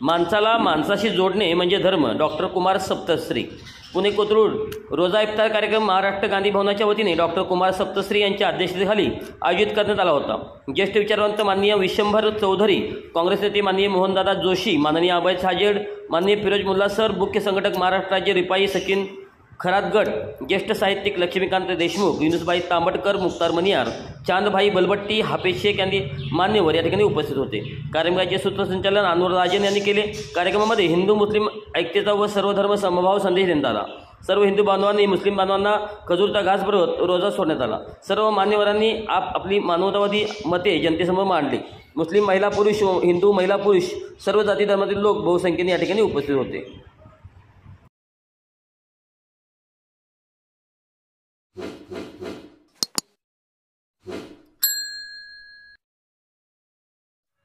माणसाला माणसाशी जोडणे म्हणजे धर्म. डॉक्टर कुमार सप्तश्री. पुणे कोथरूड रोजा इफ्तार कार्यक्रम महाराष्ट्र गांधी भवनाच्या वतीने डॉक्टर कुमार सप्तश्री यांच्या अध्यक्षतेखाली आयोजित करण्यात आला होता. ज्येष्ठ विचारवंत माननीय विशंभर चौधरी, काँग्रेस नेते माननीय मोहनदादा जोशी, माननीय अभय छाजेड, माननीय फिरोज मुल्ला सर, मुख्य संघटक महाराष्ट्र राज्य रिपाई सचिन खरातगट, ज्येष्ठ साहित्यिक लक्ष्मीकांत देशमुख, युनुसबाई तांबटकर, मुख्तार मनियार, चांदभाई बलबट्टी, हाफिज शेख यांनी मान्यवर या ठिकाणी उपस्थित होते. कार्यक्रमाचे सूत्रसंचालन अनवर राजन यांनी केले. कार्यक्रमामध्ये हिंदू मुस्लिम ऐक्यता व सर्वधर्म समभाव संदेश देण्यात आला. सर्व हिंदू बांधवांनी मुस्लिम बांधवांना खजूरचा घास भरवत रोजा सोडण्यात आला. सर्व मान्यवरांनी आपली मानवतावादी मते जनतेसमोर मांडली. मुस्लिम महिला पुरुष, हिंदू महिला पुरुष, सर्व जाती धर्मातील लोक बहुसंख्येने या ठिकाणी उपस्थित होते.